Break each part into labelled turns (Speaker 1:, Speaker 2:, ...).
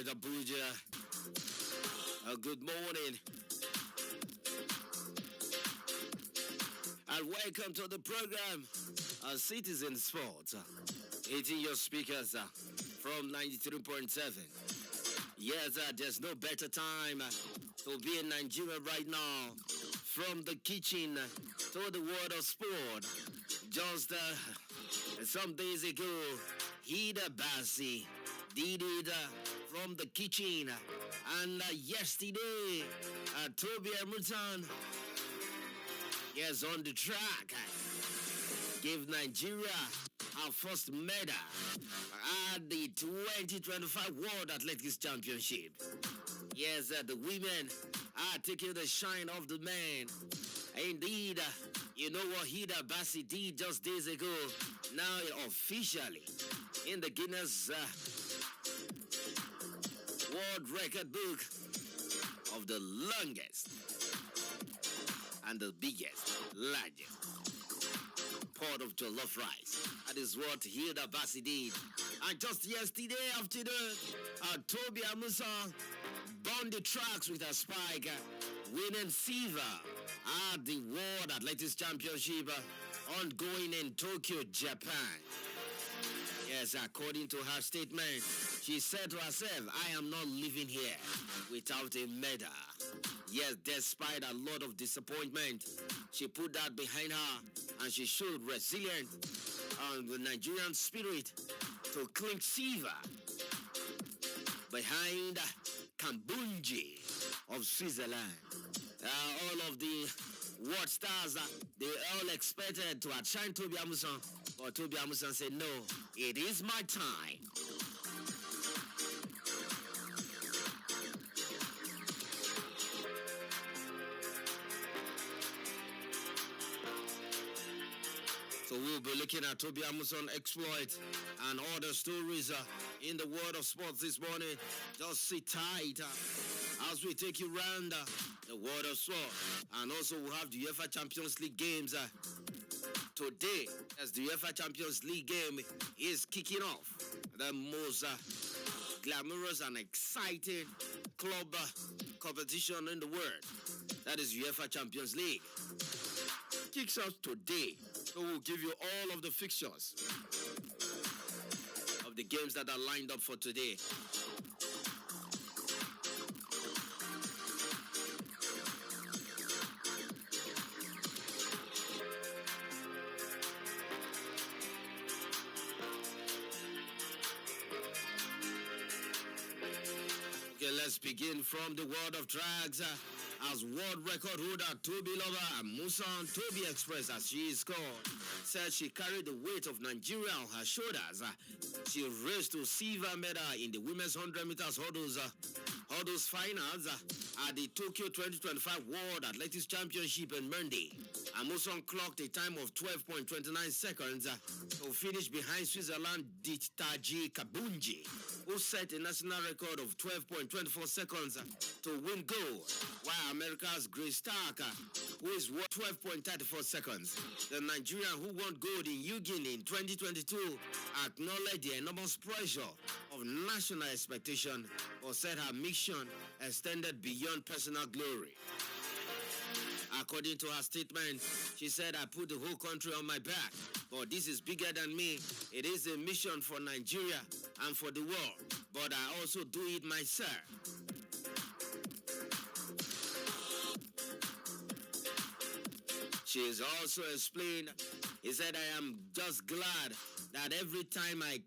Speaker 1: Abuja. Good morning. And welcome to the program, Citizen Sports. Hitting your speakers from 93.7. Yes, there's no better time to be in Nigeria right now. From the kitchen to the world of sport. Just some days ago, Hida Bassi did it from the kitchen. And yesterday, Toby Emerson, yes, on the track, gave Nigeria our first medal at the 2025 World Athletics Championship. Yes, the women are taking the shine of the men. Indeed, you know what Hida Bassi did just days ago. Now officially in the Guinness World Record Book of the longest and the biggest, largest pot of jollof rice. That is what Hida Bassi did. And just yesterday afternoon, Toby Amusa burned the tracks with a spike, winning silver at the World Athletics Championship ongoing in Tokyo, Japan. Yes, according to her statement, she said to herself, I am not living here without a medal. Yes, despite a lot of disappointment, she put that behind her and she showed resilience and the Nigerian spirit to cling silver behind Kambunji of Switzerland. All of the world stars, they all expected to outshine Toby Amusan, but Toby Amusan said, no, it is my time. So we'll be looking at Toby Amusan exploit and other stories in the world of sports this morning. Just sit tight as we take you around the world of sport. And also we'll have the UEFA Champions League games today, as the UEFA Champions League game is kicking off. The most glamorous and exciting club competition in the world. That is UEFA Champions League. Kicks off today. So we'll give you all of the fixtures of the games that are lined up for today. Okay, let's begin from the world of drags. As world record holder Toby Lover Amusan Toby expressed as she is called, said she carried the weight of Nigeria on her shoulders. She raced to silver medal in the women's 100 meters hurdles finals at the Tokyo 2025 World Athletics Championship on Monday. Amusan clocked a time of 12.29 seconds to finish behind Switzerland Ditaji Kabunji, who set a national record of 12.24 seconds to win gold, while America's Grace Stark, who is worth 12.34 seconds. The Nigerian who won gold in Eugene in 2022 acknowledged the enormous pressure of national expectation, but said her mission extended beyond personal glory. According to her statement, she said, I put the whole country on my back, but this is bigger than me. It is a mission for Nigeria and for the world, but I also do it myself. She has also explained, he said, I am just glad that every time I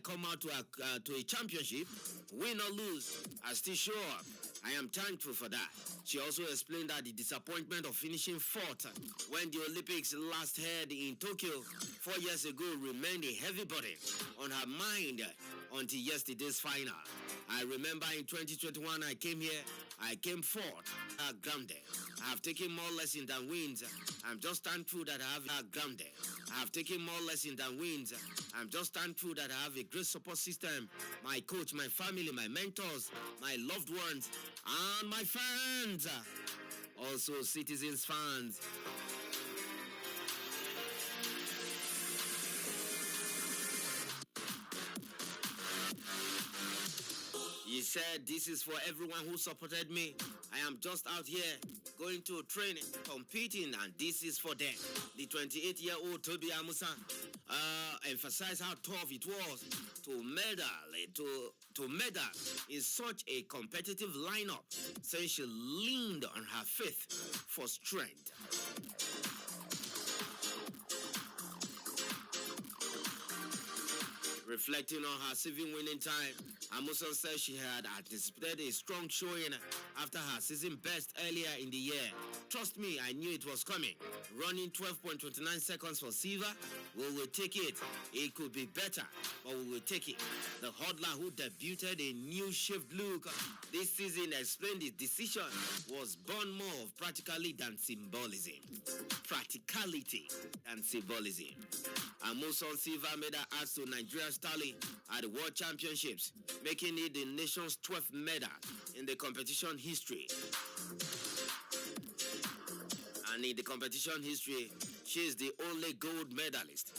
Speaker 1: come out to a championship, win or lose, I still show up. I am thankful for that. She also explained that the disappointment of finishing fourth when the Olympics last held in Tokyo 4 years ago remained a heavy burden on her mind until yesterday's final. I remember in 2021 I came here, I came fourth, grounded. I have taken more lessons than wins. I'm just thankful that I have grounded. I have taken more lessons than wins. I'm just thankful that I have a great support system. My coach, my family, my mentors, my loved ones, and my fans. Also, Citizens fans. He said, "This is for everyone who supported me. I am just out here going to training, competing, and this is for them." The 28-year-old Toby Amusan emphasized how tough it was to medal in such a competitive lineup, saying she leaned on her faith for strength. Reflecting on her season winning time, Amusan said she had anticipated a strong showing after her season best earlier in the year. "Trust me, I knew it was coming. Running 12.29 seconds for Silva, we will take it. It could be better, but we will take it." The hurdler who debuted a new shaved look this season explained his decision was born more of practicality than symbolism. Amusan Silva made her ads to Nigeria's tally at the World Championships, making it the nation's 12th medal in the competition history. And in the competition history, she is the only gold medalist.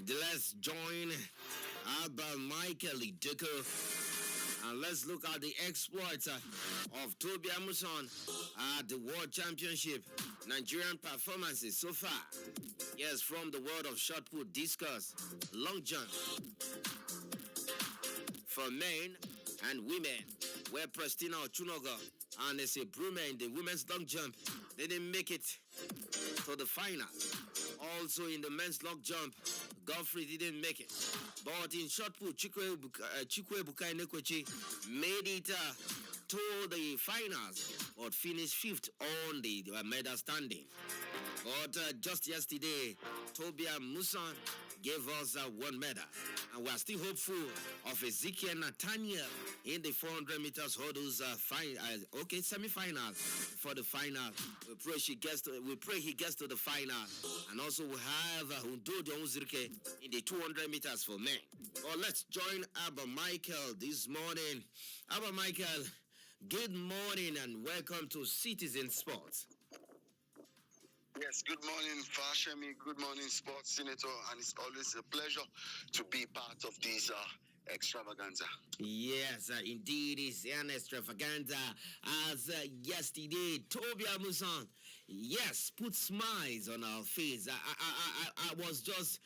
Speaker 1: Let's join Abba Michael Ideko and let's look at the exploits of Toby Amusan at the World Championship. Nigerian performances so far. Yes, from the world of shot put, discus, long jump. For men and women, where Prestina Ochunogo and Ese Brume in the women's long jump, they didn't make it to the final. Also in the men's long jump, Godfrey didn't make it. But in shot put, Chikwe Bukai Nekwechi made it to the finals, but finished fifth on the medal standing. But just yesterday, Toby Amusan gave us one medal. And we are still hopeful of Ezekiel Nathaniel in the 400 meters hurdles semi-final for the final. We pray he gets to the final. And also we have Hundo Onzirke in the 200 meters for men. Well, let's join Abba Michael this morning. Abba Michael, good morning and welcome to Citizen Sports.
Speaker 2: Yes, good morning, Fashemi. Good morning, Sports Senator. And it's always a pleasure to be part of this extravaganza.
Speaker 1: Yes, indeed, it's an extravaganza. As yesterday, Toby Amusan, yes, put smiles on our face. I was just,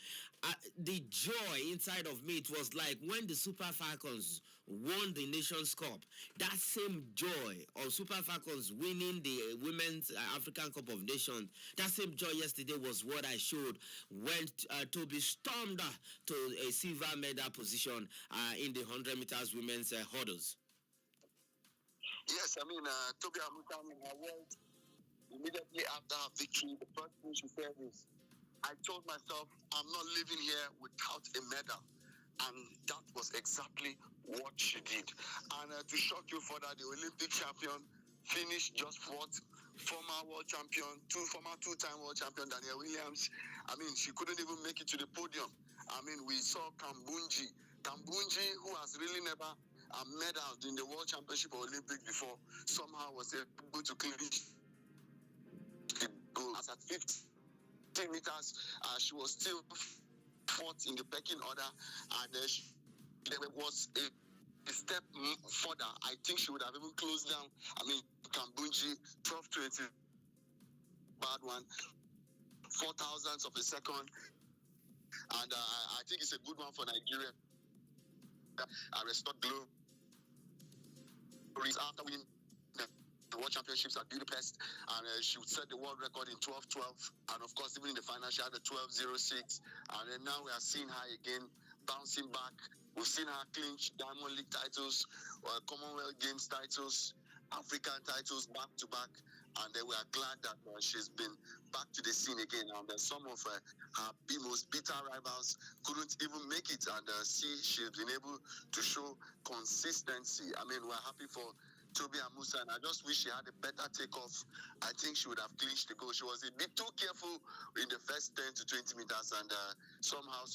Speaker 1: the joy inside of me, it was like when the Super Falcons won the Nations Cup. That same joy of Super Falcons winning the Women's African Cup of Nations, that same joy yesterday was what I showed when Toby stormed to a silver medal position in the 100 meters women's hurdles.
Speaker 2: Yes, I mean, Toby Amusan in her words, immediately after her victory, the first thing she said is, "I told myself I'm not living here without a medal." And that was exactly what she did. And to shock you further, the Olympic champion finished just fourth. Former world champion, two-time world champion Danielle Williams. I mean, she couldn't even make it to the podium. I mean, we saw Kambunji, who has really never medaled in the World Championship or Olympics before, somehow was able to clinch the gold. As at 50 meters, she was still fourth in the pecking order, and there was a step further. I think she would have even closed down. I mean, Kambunji, 12-20, bad one. 4,000ths of a second, and I think it's a good one for Nigeria. Restored glory after winning the World Championships at Budapest, and she would set the world record in 12:12, and of course even in the final she had a 12:06, and then now we are seeing her again bouncing back. We've seen her clinch Diamond League titles, Commonwealth Games titles, African titles back to back, and we are glad that she's been back to the scene again. And some of her most bitter rivals couldn't even make it, and she's been able to show consistency. I mean, we're happy for Tobi Amusan, and I just wish she had a better takeoff. I think she would have clinched the goal. She was a bit too careful in the first 10 to 20 meters, and somehow,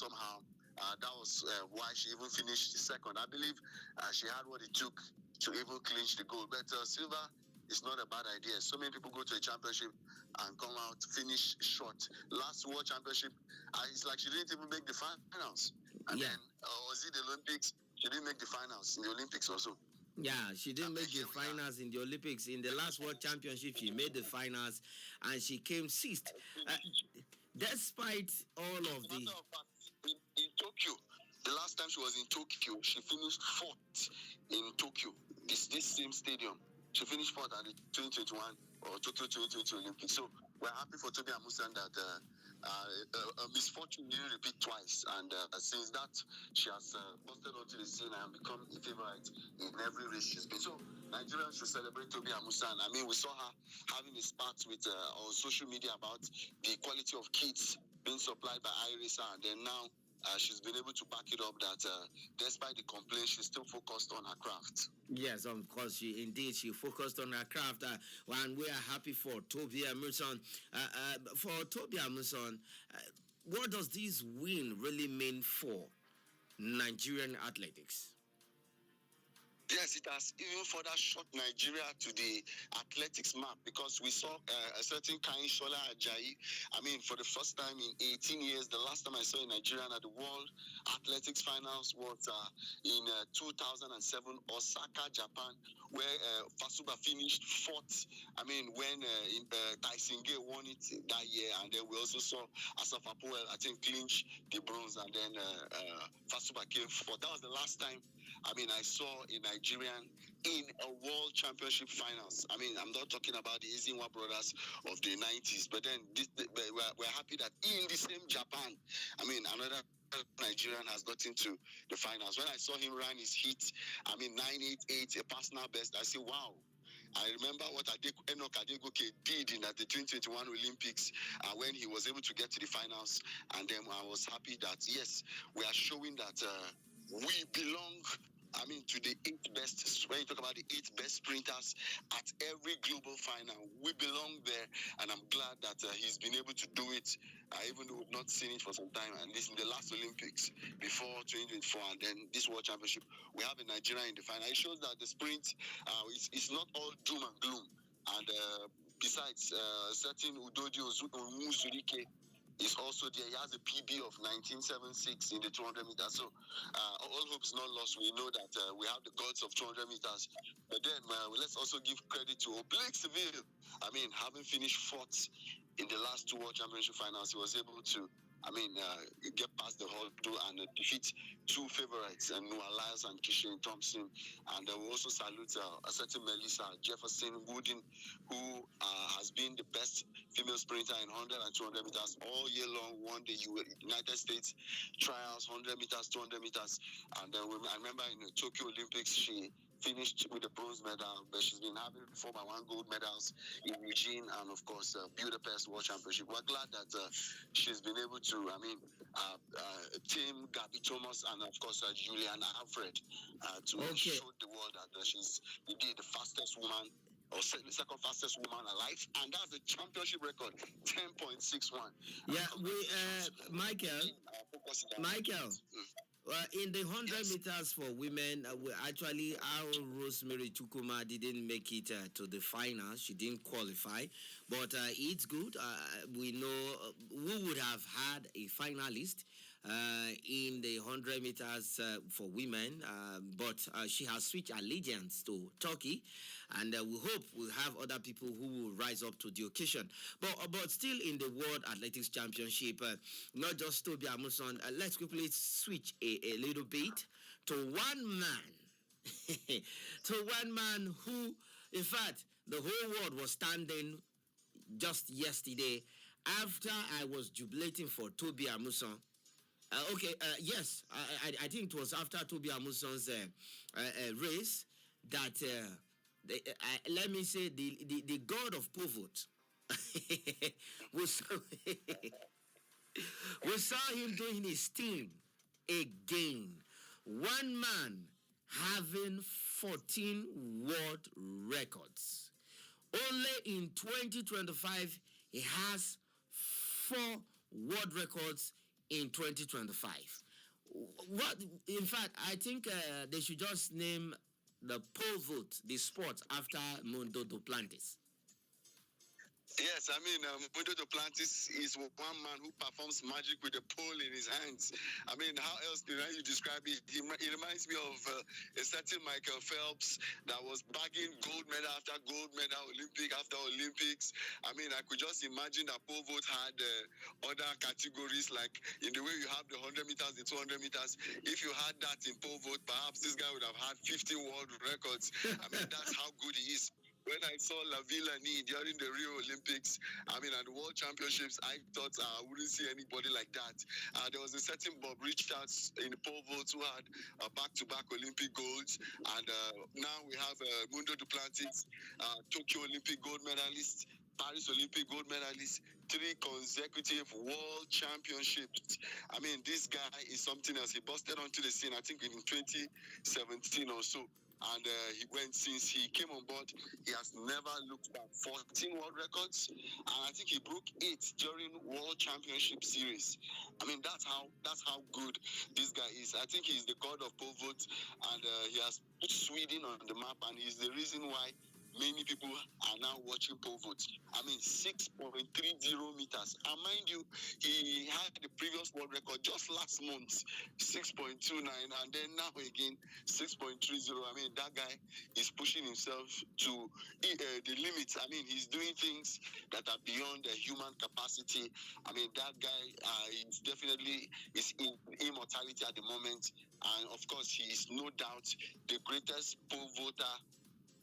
Speaker 2: that was why she even finished second. I believe she had what it took to even clinch the goal. But silver is not a bad idea. So many people go to a championship and come out, finish short. Last World Championship, it's like she didn't even make the finals. And then, was it the Olympics? She didn't make the finals in the Olympics also.
Speaker 1: Yeah, she didn't make the finals in the Olympics. In the last World Championship, she made the finals and she came sixth. Despite all of the...
Speaker 2: In Tokyo, the last time she was in Tokyo, she finished fourth in Tokyo, this same stadium. She finished fourth at the 2021 or Tokyo 2020 Olympics. So we're happy for Tobi Amusan that a misfortune didn't repeat twice. And since that, she has busted onto the scene and become a favorite in every race she's been. So Nigerians should celebrate Tobi Amusan. I mean, we saw her having a spat with on social media about the quality of kits being supplied by iRacer, and then now she's been able to back it up that despite the complaints, she's still focused on her craft.
Speaker 1: Yes, of course, she focused on her craft, and we are happy for Tobi Amusan. For Tobi Amusan, what does this win really mean for Nigerian athletics?
Speaker 2: Yes, it has even further shot Nigeria to the athletics map, because we saw a certain Kain Shola Ajayi. I mean, for the first time in 18 years, the last time I saw a Nigerian at the World Athletics Finals was in 2007, Osaka, Japan, where Fasuba finished fourth. I mean, when Tyson Gay won it that year, and then we also saw Asaf Apoel, I think, clinch the bronze, and then Fasuba came fourth. That was the last time I saw a Nigerian in a World Championship finals. I mean, I'm not talking about the Izinwa brothers of the 90s, but then we're happy that in the same Japan, another Nigerian has gotten to the finals. When I saw him run his heat, 988, a personal best, I said, wow. I remember what Enoch Adegoke did in the 2021 Olympics when he was able to get to the finals. And then I was happy that, yes, we are showing that we belong to the 8 best. When you talk about the 8 best sprinters at every global final, we belong there, and I'm glad that he's been able to do it, even though we've not seen it for some time. And this in the last Olympics before 2024, and then this World Championship, we have a Nigeria in the final. It shows that the sprint it's not all doom and gloom. And besides, certain Udodi Omuzurike is also there. He has a PB of 1976 in the 200 meters. So all hope is not lost. We know that we have the gods of 200 meters. But then let's also give credit to Oblique Seville. Having finished fourth in the last 2 World Championship finals, he was able to get past the hurdle and defeat 2 favorites, Noah Lyles and Kishane Thompson. And we also salute a certain Melissa Jefferson Wooden, who has been the best female sprinter in 100 and 200 meters all year long, won the United States trials, 100 meters, 200 meters. And I remember in the Tokyo Olympics, she finished with a bronze medal, but she's been having 4x1 gold medals in Eugene and, of course, Budapest World Championship. We're glad that she's been able to, team Gabby Thomas and, of course, Juliana Alfred to show the world that she's indeed the fastest woman, or the second fastest woman alive, and that's the championship record, 10.61.
Speaker 1: Yeah, Michael. In the 100 meters for women, our Rosemary Chukuma didn't make it to the final. She didn't qualify, but it's good. We know we would have had a finalist in the 100 meters for women, but she has switched allegiance to Turkey, and we hope we'll have other people who will rise up to the occasion. But still in the World Athletics Championship, not just Toby Amusan, let's quickly switch a little bit to one man. To one man who, in fact, the whole world was standing just yesterday after I was jubilating for Toby Amusan. Yes, I think it was after Toby Amusan's race that, let me say, the god of pivot was we saw him doing his thing again. One man having 14 world records. Only in 2025, he has 4 world records in 2025. What, in fact, I think they should just name the pole vault, the sport, after Mundo Duplantis.
Speaker 2: Yes, I mean, Mundo Duplantis is one man who performs magic with a pole in his hands. I mean, how else can you describe it? He reminds me of a certain Michael Phelps that was bagging gold medal after gold medal, Olympic after Olympics. I mean, I could just imagine that pole vault had other categories, like in the way you have the 100 meters, the 200 meters. If you had that in pole vault, perhaps this guy would have had 50 world records. I mean, that's how good he is. When I saw La Villani during the Rio Olympics, I mean, at the World Championships, I thought I wouldn't see anybody like that. There was a certain Bob Richards in the pole vault who had back-to-back Olympic golds. And now we have Mundo Duplantis, Tokyo Olympic gold medalist, Paris Olympic gold medalist, 3 consecutive World Championships. I mean, this guy is something else. He busted onto the scene, I think, in 2017 or so. And since he came on board, he has never looked back. 14 world records, and I think he broke 8 during World Championship Series. I mean, that's how good this guy is. I think he's the god of pole vault, and he has put Sweden on the map, and he's the reason why many people are now watching pole vault. I mean, 6.30 meters. And mind you, he had the previous world record just last month, 6.29, and then now again, 6.30. I mean, that guy is pushing himself to the limits. I mean, he's doing things that are beyond the human capacity. I mean, that guy is definitely in immortality at the moment. And of course, he is no doubt the greatest pole vaulter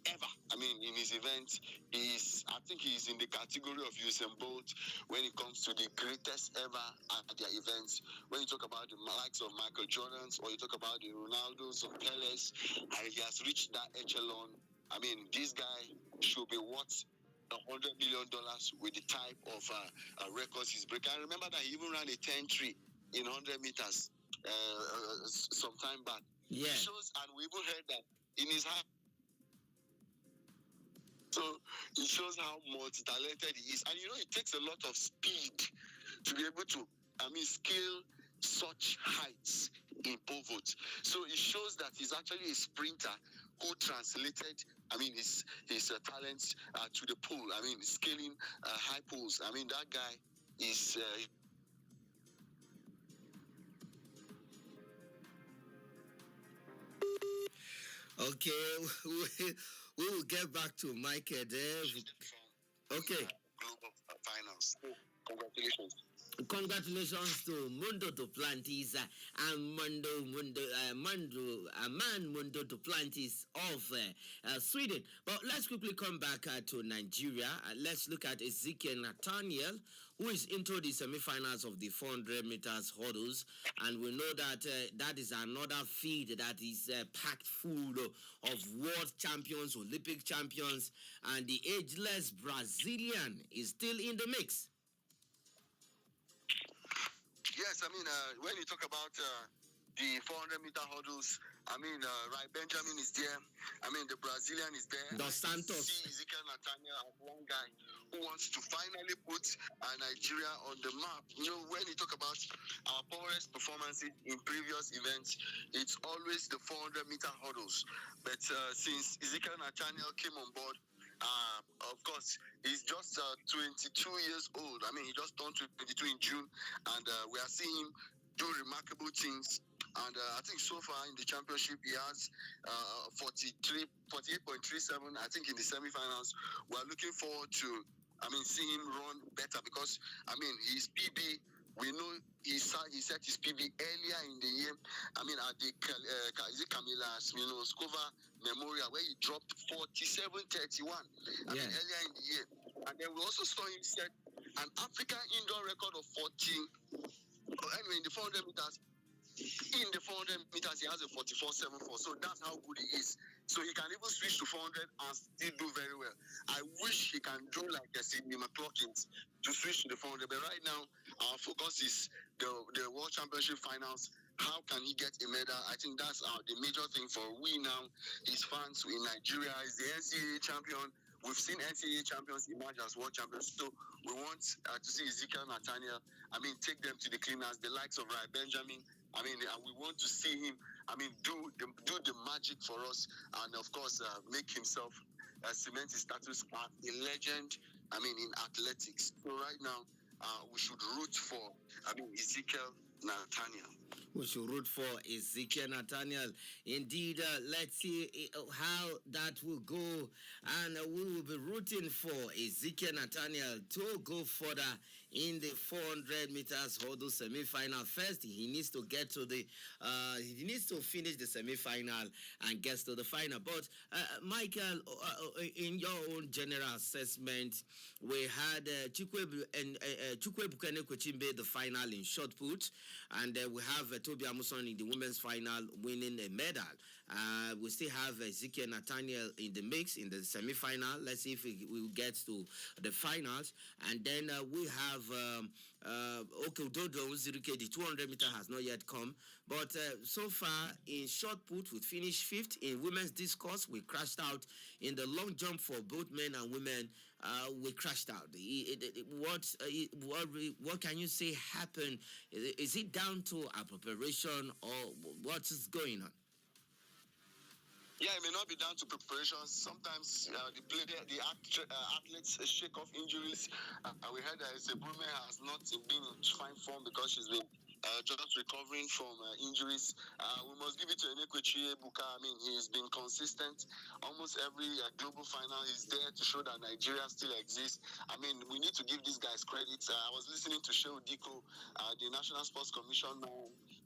Speaker 2: ever. I mean, in his event, I think he's in the category of Usain Bolt when it comes to the greatest ever at their events. When you talk about the likes of Michael Jordans, or you talk about the Ronaldos or Peles, and he has reached that echelon. I mean, this guy should be worth $100 million with the type of records he's breaking. I remember that he even ran a 10-3 in 100 meters some time back.
Speaker 1: Yeah.
Speaker 2: It shows, and we even heard that in his high. So it shows how multi-talented he is. And you know, it takes a lot of speed to be able to, scale such heights in pole vault. So it shows that he's actually a sprinter who translated, his talents to the pole. Scaling high poles. That guy is...
Speaker 1: Okay, we will get back to Mike there. Okay.
Speaker 2: Global finals. Congratulations.
Speaker 1: Congratulations to Mundo Duplantis and Mundo Duplantis of Sweden. But let's quickly come back to Nigeria. Let's look at Ezekiel Nathaniel, who is into the semi-finals of the 400 meters hurdles. And we know that that is another feed that is packed full of world champions, Olympic champions, and the ageless Brazilian is still in the mix.
Speaker 2: Yes, when you talk about the 400-meter hurdles, Rai Benjamin is there. The Brazilian is there.
Speaker 1: Dos Santos.
Speaker 2: See Ezekiel Nathaniel as one guy who wants to finally put Nigeria on the map. You know, when you talk about our poorest performances in previous events, it's always the 400-meter hurdles. But since Ezekiel Nathaniel came on board, of course, he's just 22 years old. He just turned 22 in June, and we are seeing him do remarkable things. And I think so far in the championship, he has 48.37. I think in the semi-finals, we're looking forward to, seeing him run better because, his PB, we know he set his PB earlier in the year. At the is it Camila Skova Memorial, where he dropped 47.31. Earlier in the year. And then we also saw him set an African indoor record of 14. Anyway, in the 400 meters, he has a 44.74. So that's how good he is. So he can even switch to 400 and still do very well. I wish he can do like a Sidney McCloskey to switch to the 400. But right now, our focus is the World Championship finals. How can he get a medal? I think that's the major thing for we now. His fans in Nigeria is the NCAA champion. We've seen NCAA champions emerge as world champions. So we want to see Ezekiel Nathaniel, take them to the cleaners, the likes of Rai Benjamin. We want to see him, do the magic for us, and of course, make himself cement his status as a legend, in athletics. So right now, we should root for, Ezekiel Nathaniel.
Speaker 1: We should root for Ezekiel Nathaniel. Indeed, let's see how that will go. And we will be rooting for Ezekiel Nathaniel to go further in the 400 meters hurdle semi-final. First, he needs to get to the, he needs to finish the semi-final and get to the final. But, Michael, in your own general assessment, we had Chukwuebuka Ekwechimbe the final in shot put, and we have Toby Amuson in the women's final winning a medal. We still have Ezekiel Nathaniel in the mix in the semi-final. Let's see if we will get to the finals. And then we have Ododo Ziruke. The 200 meter has not yet come. But so far in shot put, we finished fifth. In women's discus, we crashed out. In the long jump for both men and women, we crashed out. What can you say happened? Is it down to our preparation or what is going on?
Speaker 2: Yeah, it may not be down to preparation. Sometimes the athletes shake off injuries. We heard that Sebrume has not been in fine form because she's been just recovering from injuries. We must give it to Ekwechimbe. He's been consistent. Almost every global final, he's there to show that Nigeria still exists. We need to give these guys credit. I was listening to Shehu Diko, the National Sports Commission,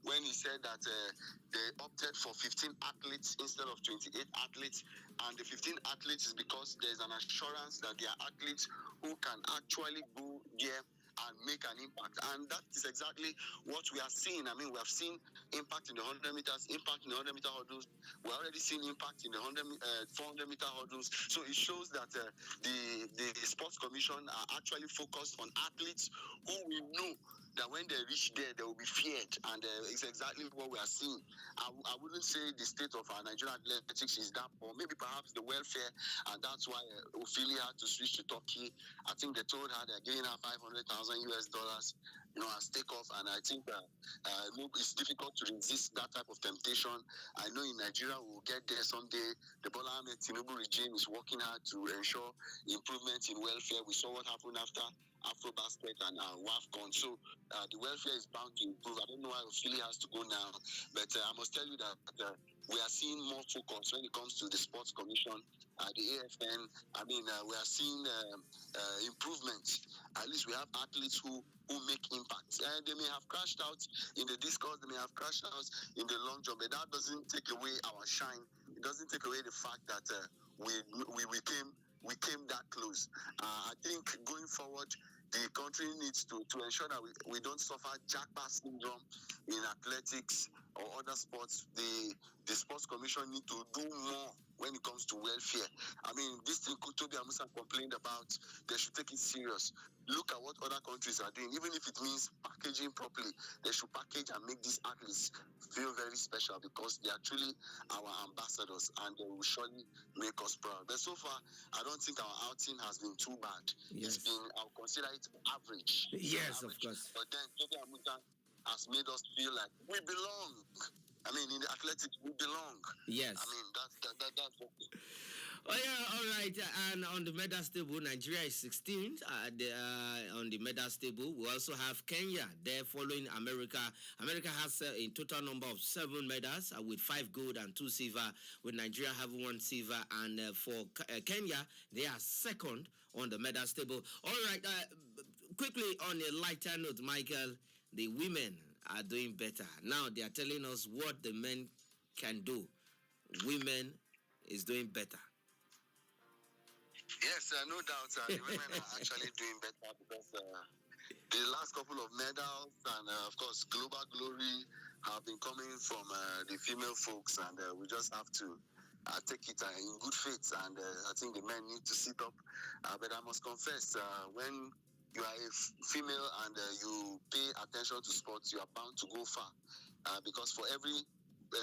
Speaker 2: when he said that they opted for 15 athletes instead of 28 athletes. And the 15 athletes is because there's an assurance that they are athletes who can actually go there and make an impact. And that is exactly what we are seeing. We have seen impact in the 100 meters, impact in the 100 meter hurdles. We're already seeing impact in the 400 meter hurdles. So it shows that the Sports Commission are actually focused on athletes who we know that when they reach there, they will be feared. And it's exactly what we are seeing. I wouldn't say the state of our Nigerian athletics is that poor. Maybe perhaps the welfare, and that's why Ophelia had to switch to Turkey. I think they told her they're giving her $500,000 US, as takeoff. And I think it's difficult to resist that type of temptation. I know in Nigeria we'll get there someday. The Bola Ahmed Tinubu regime is working hard to ensure improvement in welfare. We saw what happened after AfroBasket and WAFCON. So the welfare is bound to improve. I don't know why Ophelia has to go now, but I must tell you that we are seeing more focus when it comes to the Sports Commission, the AFN. We are seeing improvement. At least we have athletes who make impact. They may have crashed out in the discus, they may have crashed out in the long jump, but that doesn't take away our shine. It doesn't take away the fact that we came that close. I think going forward, the country needs to ensure that we don't suffer jackpot syndrome in athletics or other sports. The Sports Commission need to do more when it comes to welfare. This thing Toby Amusan complained about, they should take it serious. Look at what other countries are doing. Even if it means packaging properly, they should package and make these athletes feel very special because they are truly our ambassadors and they will surely make us proud. But so far, I don't think our outing has been too bad.
Speaker 1: Yes.
Speaker 2: It's been, I'll consider it average.
Speaker 1: Yes,
Speaker 2: average.
Speaker 1: Of course.
Speaker 2: But then Toby Amusan has made us feel like we belong. In the athletics, we belong.
Speaker 1: Yes.
Speaker 2: That's what.
Speaker 1: Oh yeah, all right. And on the medal table, Nigeria is 16th. On the medal table, we also have Kenya there following America. America has a total number of 7 medals with 5 gold and 2 silver. With Nigeria having 1 silver, and for Kenya, they are second on the medal table. All right. Quickly on a lighter note, Michael, the women are doing better now. They are telling us what the men can do. Women is doing better.
Speaker 2: Yes, no doubt. The women are actually doing better because the last couple of medals and, of course, global glory have been coming from the female folks, and we just have to take it in good faith. And I think the men need to sit up. But I must confess, when you are a female and you pay attention to sports, you are bound to go far. Because for every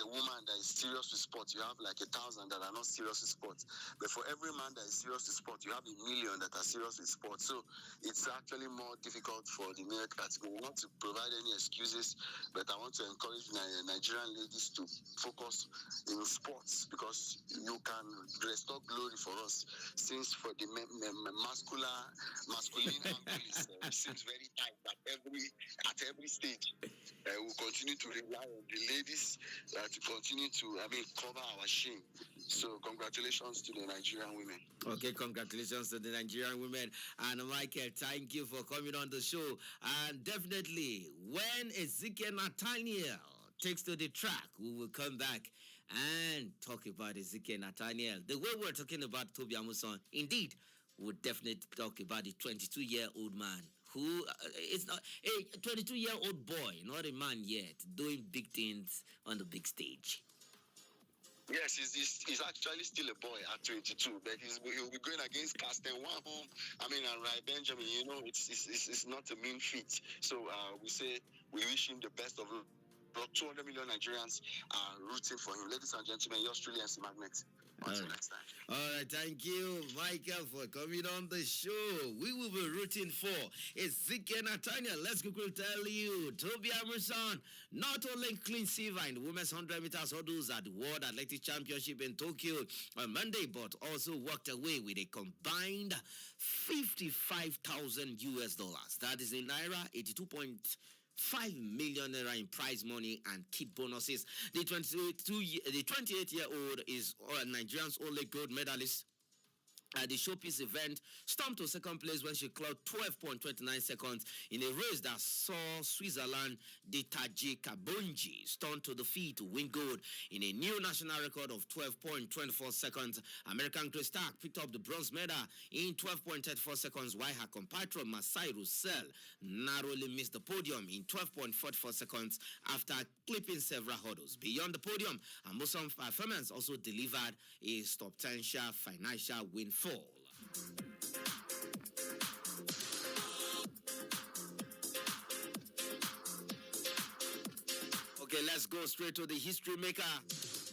Speaker 2: woman that is serious with sport, you have like 1,000 that are not serious with sport. But for every man that is serious with sport, you have 1 million that are serious with sport. So it's actually more difficult for the male category. Not to provide any excuses, but I want to encourage Nigerian ladies to focus in sports, because you can restore glory for us. Since for the masculine angle seems very tight at every stage. We'll continue to rely on the ladies to continue to, cover our shame. So congratulations to the Nigerian women.
Speaker 1: Okay, congratulations to the Nigerian women. And Michael, thank you for coming on the show. And definitely, when Ezekiel Nathaniel takes to the track, we will come back and talk about Ezekiel Nathaniel. The way we're talking about Toby Amusan, indeed, we'll definitely talk about the 22-year-old man who is not a 22-year-old boy, not a man yet, doing big things on the big stage.
Speaker 2: Yes, he's actually still a boy at 22, but he'll be going against Caston Wahom, and Rai Benjamin. It's not a mean feat. So we wish him the best of luck. 200 million Nigerians are rooting for him. Ladies and gentlemen, yours truly, MC Magnet. Until next time.
Speaker 1: All right, thank you, Michael, for coming on the show. We will be rooting for Ezekiel Nathaniel. Let's quickly tell you, Toby Amusan not only clean silver in the women's 100 meters hurdles at the World Athletics Championship in Tokyo on Monday, but also walked away with a combined $55,000. That is in Naira, 82.5 million naira in prize money and kit bonuses. The 28-year-old is Nigeria's only gold medalist at the showpiece event, stormed to second place when she clocked 12.29 seconds in a race that saw Switzerland Detaji Kabonji stunned to defeat to win gold in a new national record of 12.24 seconds. American Grace Stark picked up the bronze medal in 12.34 seconds, while her compatriot Masai Russell narrowly missed the podium in 12.44 seconds after clipping several hurdles. Beyond the podium, Amusan performance also delivered a substantial financial windfall. Okay, let's go straight to the history maker.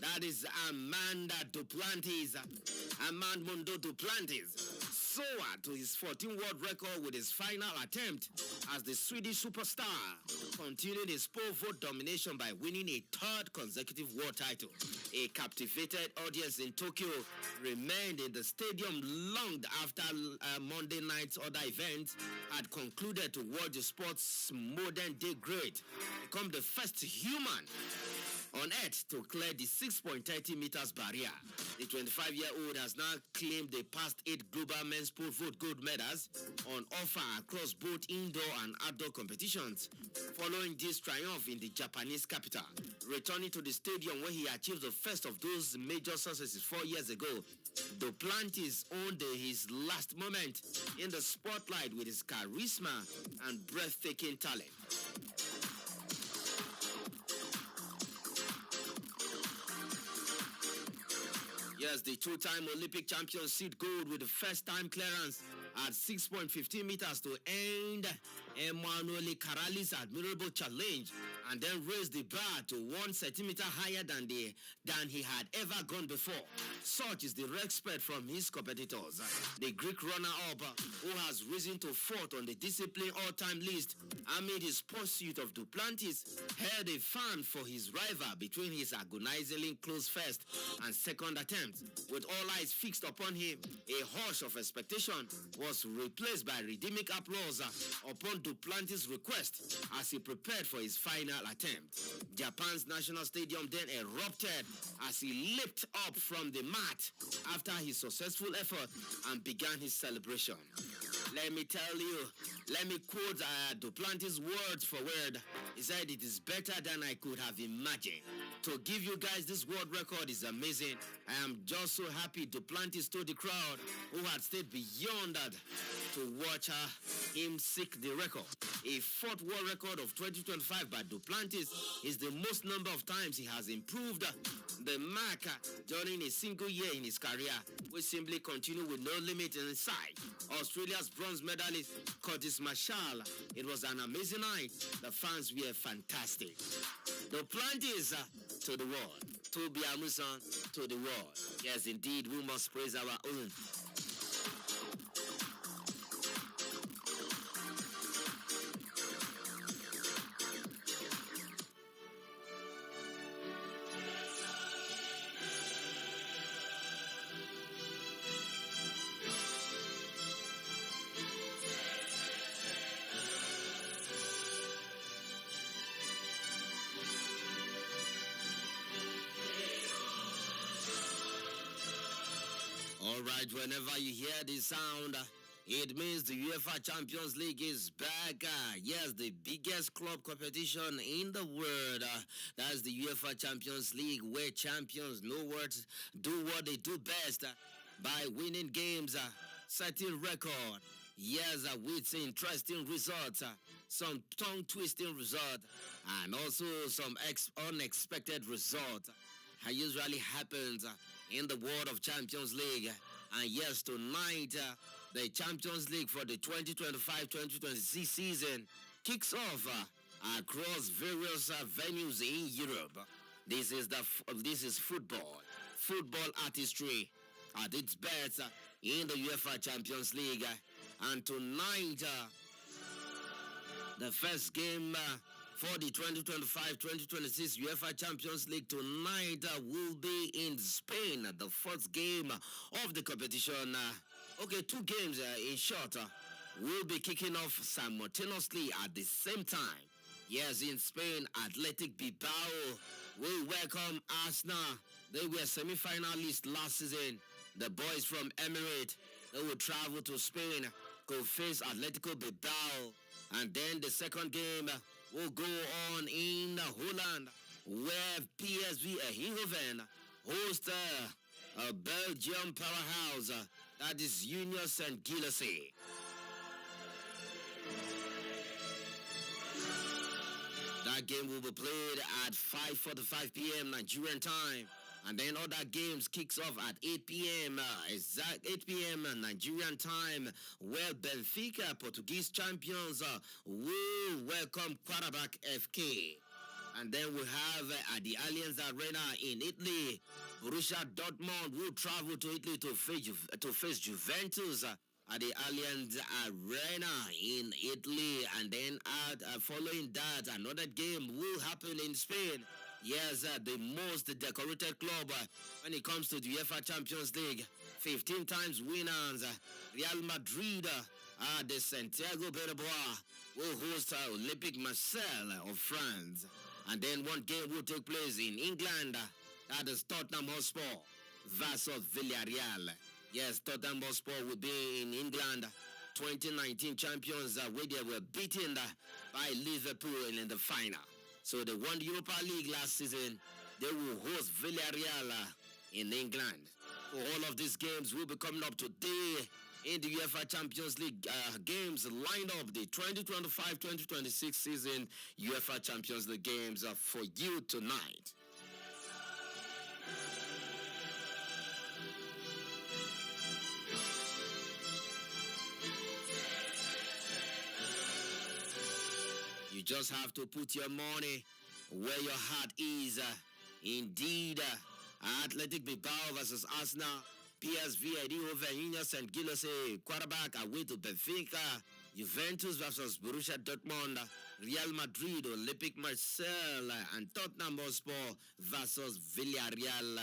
Speaker 1: That is Amanda Duplantis. Armando Duplantis soared to his 14th world record with his final attempt as the Swedish superstar, continuing his pole vote domination by winning a 3rd consecutive world title. A captivated audience in Tokyo remained in the stadium long after Monday night's other events had concluded to watch the sport's modern-day great become the first human on Earth to clear the 6.30 meters barrier. The 25-year-old has now claimed the past 8 global men's pole vault gold medals on offer across both indoor and outdoor competitions. Following this triumph in the Japanese capital, returning to the stadium where he achieved the first of those major successes 4 years ago, Duplantis owned his last moment in the spotlight with his charisma and breathtaking talent. Yes, the 2-time Olympic champion seed gold with the first-time clearance at 6.15 meters to end Emanuele Carali's admirable challenge and then raised the bar to 1 centimeter higher than he had ever gone before. Such is the respect from his competitors. The Greek runner-up, who has risen to 4th on the discipline all-time list amid his pursuit of Duplantis, held a fan for his rival between his agonizingly close first and second attempt. With all eyes fixed upon him, a hush of expectation was replaced by rhythmic applause upon Duplantis' request as he prepared for his final attempt. Japan's national stadium then erupted as he leaped up from the mat after his successful effort and began his celebration. Let me quote Duplantis words for word. He said, "It is better than I could have imagined. To give you guys this world record is amazing. I am just so happy Duplantis told the crowd who had stayed beyond that to watch him seek the record. A 4th world record of 2025 by Duplantis is the most number of times he has improved the mark during a single year in his career, which simply continued with no limit in sight. Australia's bronze medalist Curtis Marshall. It was an amazing night. The fans were fantastic. Duplantis to the world. Toby Amusan to the world. Yes, indeed, we must praise our own. Alright, whenever you hear this sound, it means the UEFA Champions League is back. Yes, the biggest club competition in the world. That's the UEFA Champions League, where champions know what do what they do best by winning games, setting record. Yes, with interesting results, some tongue-twisting results, and also some unexpected results. It usually happens in the world of Champions League. And yes, tonight, the Champions League for the 2025-2026 season kicks off across various venues in Europe. This is football artistry at its best in the UEFA Champions League. And tonight, the first game for the 2025-2026 UEFA Champions League tonight will be in Spain. The 4th game of the competition. 2 games in short will be kicking off simultaneously at the same time. Yes, in Spain, Athletic Bilbao will welcome Arsenal. They were semi-finalists last season. The boys from Emirates, they will travel to Spain to face Atletico Bilbao. And then the second game will go on in Holland, where PSV Eindhoven host a Belgium powerhouse, that is Union Saint-Gilloise. That game will be played at 5:45 p.m. Nigerian time. And then other games kicks off at 8 p.m. Exact 8 p.m. Nigerian time, where Benfica, Portuguese champions, will welcome Qarabağ FK. And then we have at the Allianz Arena in Italy, Borussia Dortmund will travel to Italy to face Juventus at the Allianz Arena in Italy. And then following that, another game will happen in Spain. Yes, the most decorated club when it comes to the UEFA Champions League. 15 times winners, Real Madrid, the Santiago Bernabeu will host Olympique Marseille of France. And then one game will take place in England, that is Tottenham Hotspur versus Villarreal. Yes, Tottenham Hotspur will be in England. 2019 champions, where they were beaten by Liverpool in the final. So they won the Europa League last season. They will host Villarreal in England. So all of these games will be coming up today in the UEFA Champions League games lined up, the 2025-2026 season UEFA Champions League games for you tonight. You just have to put your money where your heart is. Indeed, Athletic Bilbao versus Arsenal, PSV Eindhoven, Union St. Gilloise, quarterback away to Benfica, Juventus versus Borussia Dortmund, Real Madrid, Olympic Marseille, and Tottenham Hotspur versus Villarreal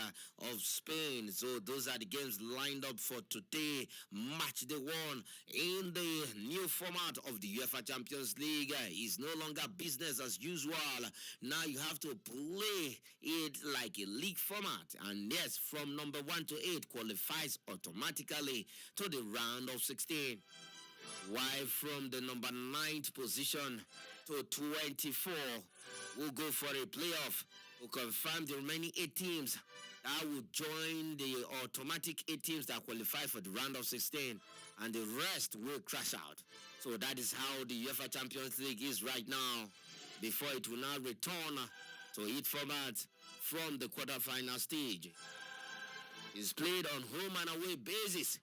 Speaker 1: of Spain. So those are the games lined up for today. Match day one in the new format of the UEFA Champions League is no longer business as usual. Now you have to play it like a league format. And yes, from number 1 to 8 qualifies automatically to the round of 16. While from the number 9th position to 24 will go for a playoff to confirm the remaining 8 teams that will join the automatic 8 teams that qualify for the round of 16, and the rest will crash out. So that is how the UEFA Champions League is right now, before it will now return to its format from the quarterfinal stage. It's played on home and away basis.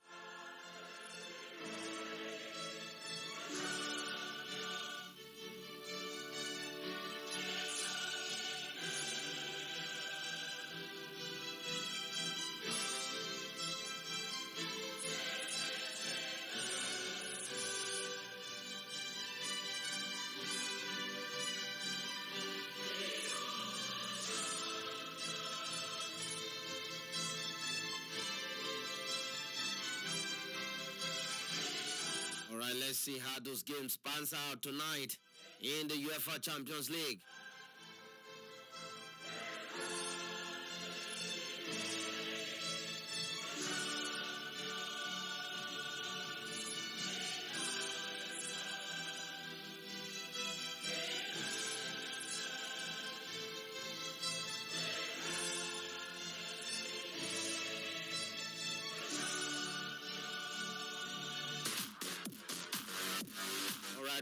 Speaker 1: All right, let's see how those games pans out tonight in the UEFA Champions League.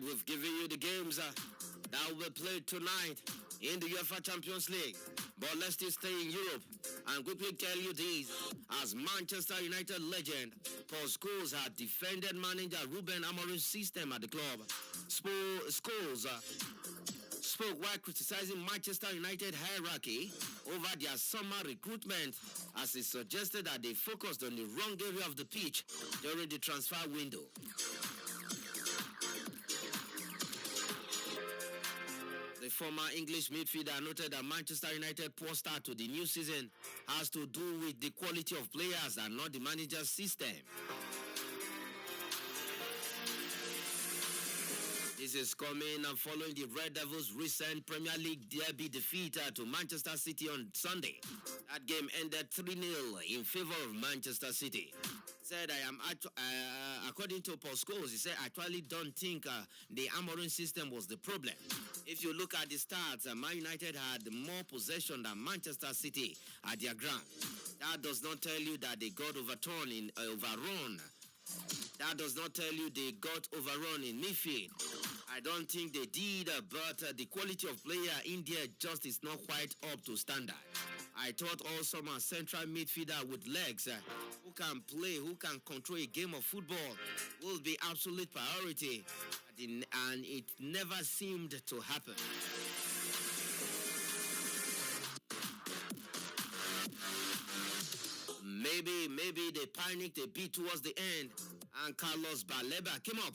Speaker 1: We've given you the games that will be played tonight in the UEFA Champions League. But let's still stay in Europe and quickly tell you this. As Manchester United legend Paul Scholes had defended manager Ruben Amorim's system at the club. Scholes spoke while criticizing Manchester United hierarchy over their summer recruitment, as he suggested that they focused on the wrong area of the pitch during the transfer window. The former English midfielder noted that Manchester United's poor start to the new season has to do with the quality of players and not the manager's system. This is coming following the Red Devils' recent Premier League derby defeat to Manchester City on Sunday. That game ended 3-0 in favor of Manchester City. Said, according to Paul Scholes, he said, I actually don't think the Amorim system was the problem. If you look at the stats, Man United had more possession than Manchester City at their ground. That does not tell you that they got overrun. That does not tell you they got overrun in midfield. I don't think they did, but the quality of player in there just is not quite up to standard. I thought also my central midfielder with legs who can play, who can control a game of football will be absolute priority, and it never seemed to happen. Maybe they panicked a bit towards the end and Carlos Baleba came up,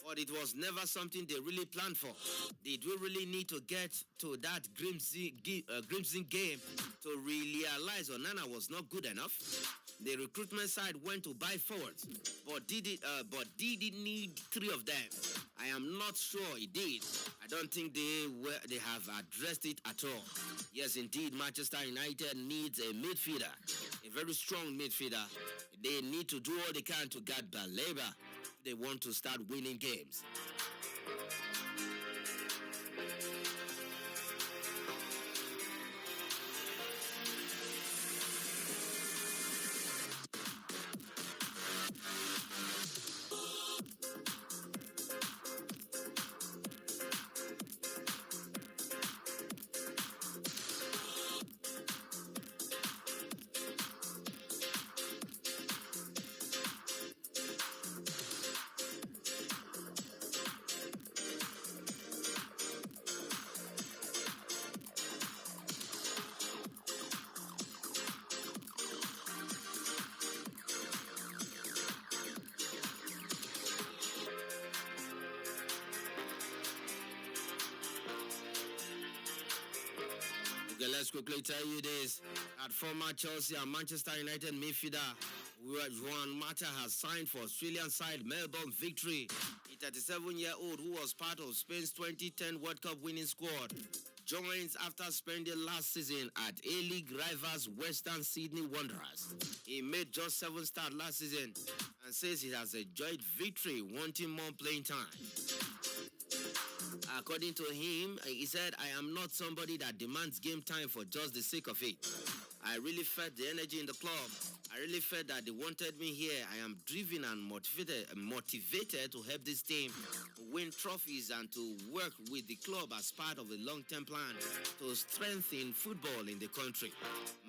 Speaker 1: but it was never something they really planned for. Did we really need to get to that Grimson game to realize Onana was not good enough? The recruitment side went to buy forwards, but did it need 3 of them? I am not sure it did. I don't think they have addressed it at all. Yes, indeed, Manchester United needs a midfielder, a very strong midfielder. They need to do all they can to get Baleba if they want to start winning games. Okay, let's quickly tell you this. At former Chelsea and Manchester United midfielder Juan Mata has signed for Australian side Melbourne Victory. The 37-year-old, who was part of Spain's 2010 World Cup winning squad, joins after spending last season at A-League rivals Western Sydney Wanderers. He made just 7 starts last season and says he has enjoyed victory, wanting more playing time. According to him, he said, "I am not somebody that demands game time for just the sake of it. I really felt the energy in the club. I really felt that they wanted me here. I am driven and motivated to help this team win trophies and to work with the club as part of a long-term plan to strengthen football in the country."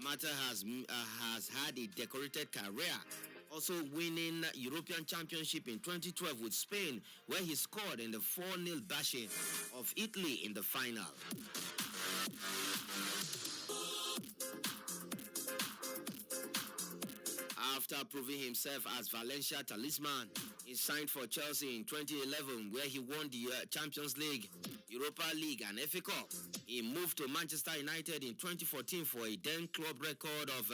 Speaker 1: Mata has had a decorated career, also winning European Championship in 2012 with Spain, where he scored in the 4-0 bashing of Italy in the final. After proving himself as Valencia talisman, he signed for Chelsea in 2011, where he won the Champions League, Europa League, and FA Cup. He moved to Manchester United in 2014 for a then club record of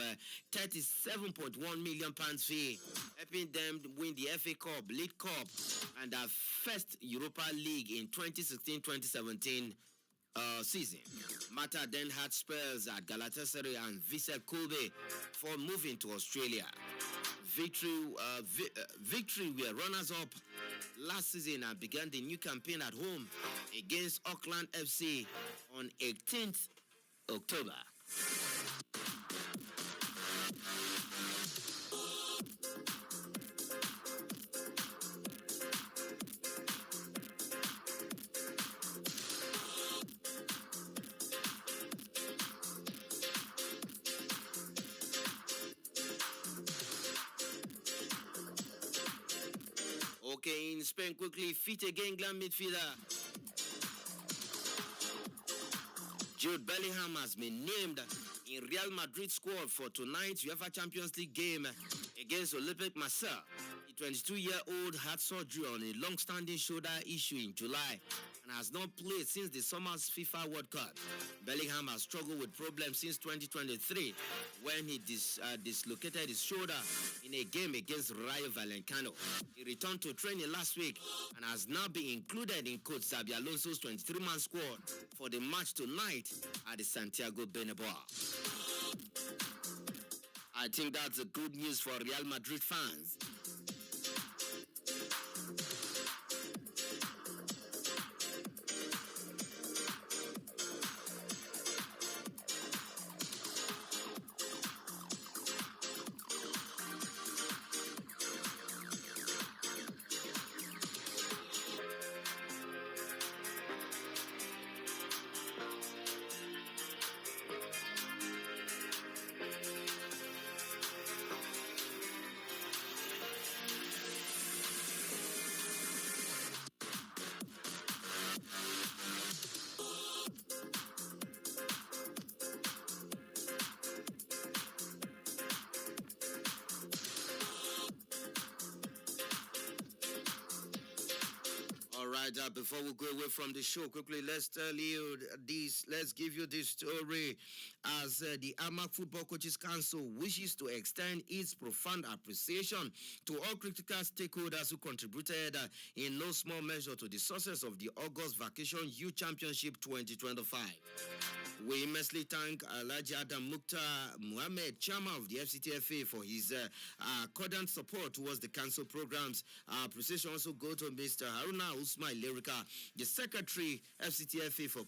Speaker 1: £37.1 million fee, helping them win the FA Cup, League Cup, and their first Europa League in 2016-2017 season. Mata then had spells at Galatasaray and Vissel Kobe for moving to Australia. Victory were runners-up last season and began the new campaign at home against Auckland FC on 18th October. Okay, in Spain, quickly, fit again England midfielder Jude Bellingham has been named in Real Madrid squad for tonight's UEFA Champions League game against Olympique Marseille. The 22-year-old had surgery on a long-standing shoulder issue in July and has not played since the summer's FIFA World Cup. Bellingham has struggled with problems since 2023 when he dislocated his shoulder in a game against Rayo Vallecano. He returned to training last week and has now been included in Coach Xabi Alonso's 23-man squad for the match tonight at the Santiago Bernabeu. I think that's a good news for Real Madrid fans. Before we go away from the show, quickly, let's tell you this. Let's give you this story as the AMAC Football Coaches Council wishes to extend its profound appreciation to all critical stakeholders who contributed in no small measure to the success of the August Vacation Youth Championship 2025. We immensely thank Alhaji Adam Mukhtar Mohammed, chairman of the FCTFA, for his accordant support towards the council programs. Appreciation also go to Mr. Haruna Usman Lerika, the secretary FCTFA, for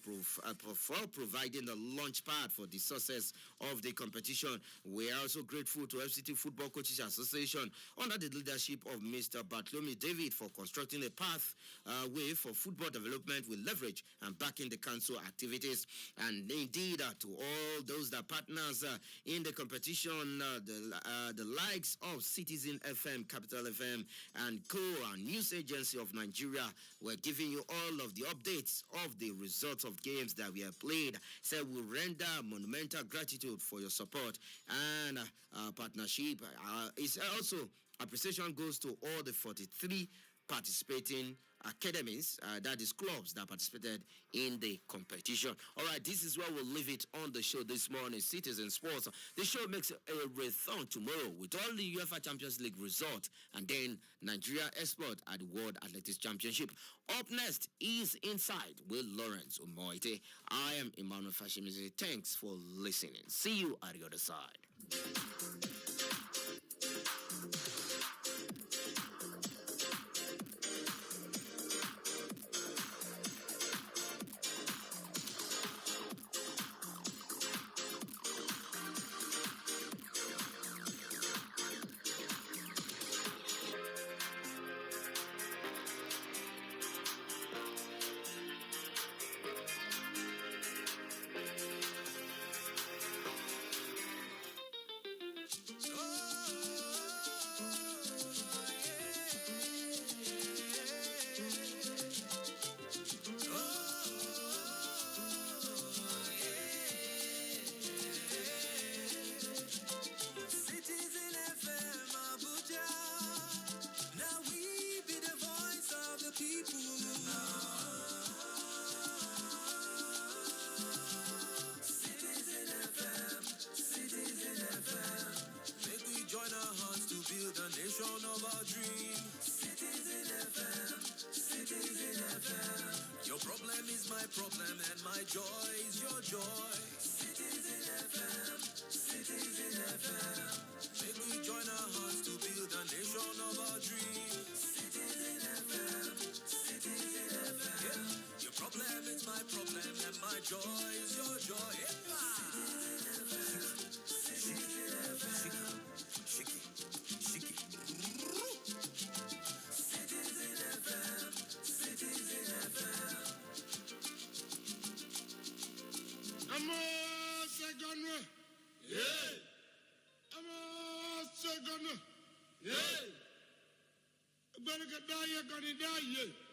Speaker 1: providing the launch pad for the success of the competition. We are also grateful to FCT Football Coaches Association under the leadership of Mr. Bartholomew David for constructing a pathway for football development with leverage and backing the council activities. And indeed, to all those that partners in the competition, the likes of Citizen FM, Capital FM, and Co, and News Agency of Nigeria, we're giving you all of the updates of the results of games that we have played. So we render monumental gratitude for your support and partnership. It's also appreciation goes to all the 43 participating academies, that is clubs that participated in the competition. All right, this is where we'll leave it on the show this morning, Citizen Sports. The show makes a return tomorrow with all the UEFA Champions League results and then Nigeria export at the World Athletics Championship. Up next is Inside with Lawrence Omoite. I am Emmanuel Fashimizi. Thanks for listening. See you at the other side.
Speaker 3: Of our dream. Citizen FM, Citizen FM. Your problem is my problem and my joy is your joy. Citizen FM, Citizen FM. Make we join our hearts to build a nation of our dream. Citizen FM, Citizen FM. Yeah. Your problem is my problem and my joy is your joy. Citizen FM, Citizen FM.
Speaker 4: I'm a second. Yeah. I'm a second. Yeah. I'm gonna get down here, gonna die here.